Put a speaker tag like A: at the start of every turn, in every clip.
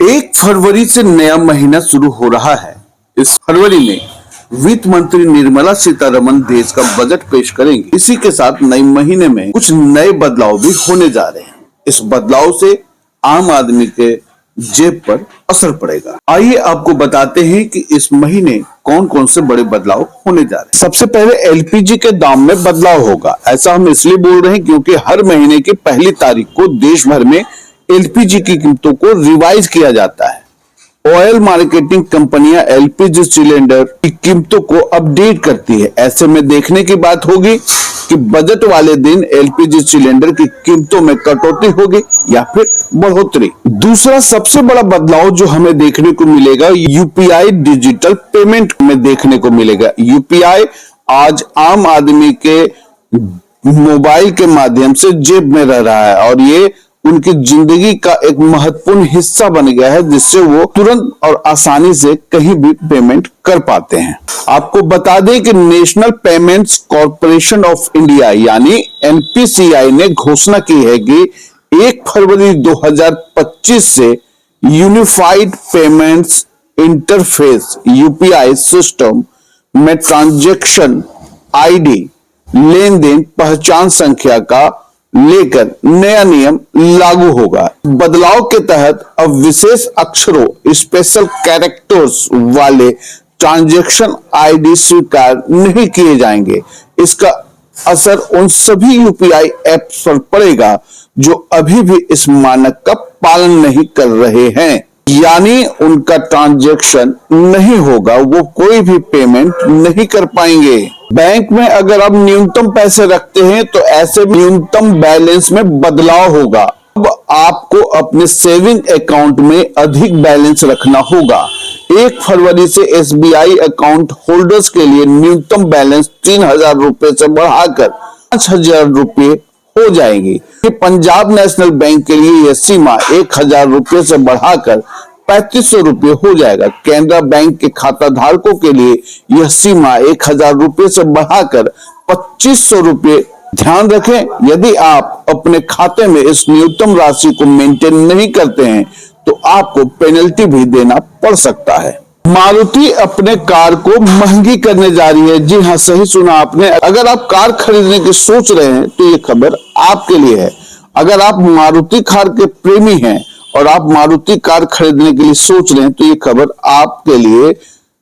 A: 1 फरवरी से नया महीना शुरू हो रहा है। इस फरवरी में वित्त मंत्री निर्मला सीतारमण देश का बजट पेश करेंगे। इसी के साथ नए महीने में कुछ नए बदलाव भी होने जा रहे हैं। इस बदलाव से आम आदमी के जेब पर असर पड़ेगा। आइए आपको बताते हैं कि इस महीने कौन कौन से बड़े बदलाव होने जा रहे हैं। सबसे पहले एलपीजी के दाम में बदलाव होगा। ऐसा हम इसलिए बोल रहे हैं क्योंकि हर महीने की पहली तारीख को देश भर में एलपीजी की कीमतों को रिवाइज किया जाता है। ऑयल मार्केटिंग कंपनियां एलपीजी सिलेंडर की कीमतों को अपडेट करती है। ऐसे में देखने की बात होगी कि बजट वाले दिन एलपीजी सिलेंडर की कीमतों में कटौती होगी या फिर बढ़ोतरी। दूसरा सबसे बड़ा बदलाव जो हमें देखने को मिलेगा यूपीआई डिजिटल पेमेंट में देखने को मिलेगा। यूपीआई आज आम आदमी के मोबाइल के माध्यम से जेब में रह रहा है और ये उनकी जिंदगी का एक महत्वपूर्ण हिस्सा बन गया है, जिससे वो तुरंत और आसानी से कहीं भी पेमेंट कर पाते हैं। आपको बता दें कि national payments corporation of India यानी एनपीसीआई ने घोषणा की है कि 1 फरवरी 2025 से unified payments interface UPI system में ट्रांजैक्शन आईडी लेन देन पहचान संख्या का लेकर नया नियम लागू होगा। बदलाव के तहत अब विशेष अक्षरों स्पेशल कैरेक्टर्स वाले ट्रांजैक्शन आईडी स्वीकार नहीं किए जाएंगे। इसका असर उन सभी यूपीआई ऐप्स पर पड़ेगा जो अभी भी इस मानक का पालन नहीं कर रहे हैं, यानी उनका ट्रांजैक्शन नहीं होगा, वो कोई भी पेमेंट नहीं कर पाएंगे। बैंक में अगर आप न्यूनतम पैसे रखते हैं तो ऐसे न्यूनतम बैलेंस में बदलाव होगा। अब आपको अपने सेविंग अकाउंट में अधिक बैलेंस रखना होगा। 1 फरवरी से एसबीआई अकाउंट होल्डर्स के लिए न्यूनतम बैलेंस 3,000 रुपए से बढ़ाकर 5,000 रुपए हो जाएगी। पंजाब नेशनल बैंक के लिए यह सीमा 1,000 रुपए से बढ़ाकर 3,500 रुपए हो जाएगा। केनरा बैंक के खाता धारकों के लिए यह सीमा 1,000 रुपए से बढ़ाकर 2,500 रुपए। ध्यान रखें, यदि आप अपने खाते में इस न्यूनतम राशि को मेंटेन नहीं करते हैं तो आपको पेनल्टी भी देना पड़ सकता है। मारुति अपने कार को महंगी करने जा रही है। जी हाँ, सही सुना आपने। अगर आप कार खरीदने की सोच रहे हैं तो ये खबर आपके लिए है। अगर आप मारुति कार के प्रेमी हैं और आप मारुति कार खरीदने के लिए सोच रहे हैं तो ये खबर आपके लिए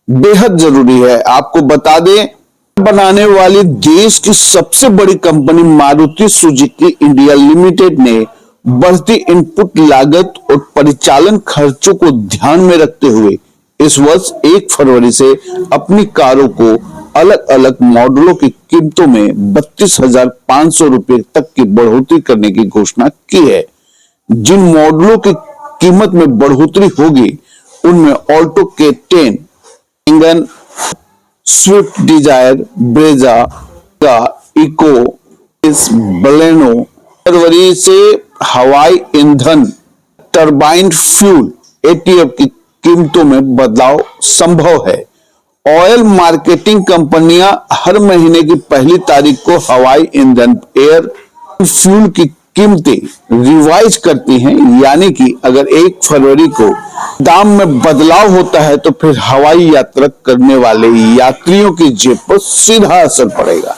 A: बेहद जरूरी है। आपको बता दें, बनाने वाली देश की सबसे बड़ी company Maruti Suzuki India limited ने बढ़ती इनपुट लागत और परिचालन खर्चों को ध्यान में रखते हुए इस वर्ष 1 फरवरी से अपनी कारों को अलग अलग मॉडलों की कीमतों में 32,500 रुपए तक की बढ़ोतरी करने की घोषणा की है। जिन मॉडलों की कीमत में बढ़ोतरी होगी उनमें ऑल्टो K10, इंगन, Swift Dzire, Brezza, Eeco, Baleno. फरवरी से हवाई ईंधन टरबाइन फ्यूल एटीएफ की कीमतों में बदलाव संभव है। ऑयल मार्केटिंग कंपनियां हर महीने की पहली तारीख को हवाई ईंधन एयर फ्यूल की कीमतें रिवाइज करती हैं, यानी कि अगर 1 फरवरी को दाम में बदलाव होता है तो फिर हवाई यात्रा करने वाले यात्रियों की जेब पर सीधा असर पड़ेगा।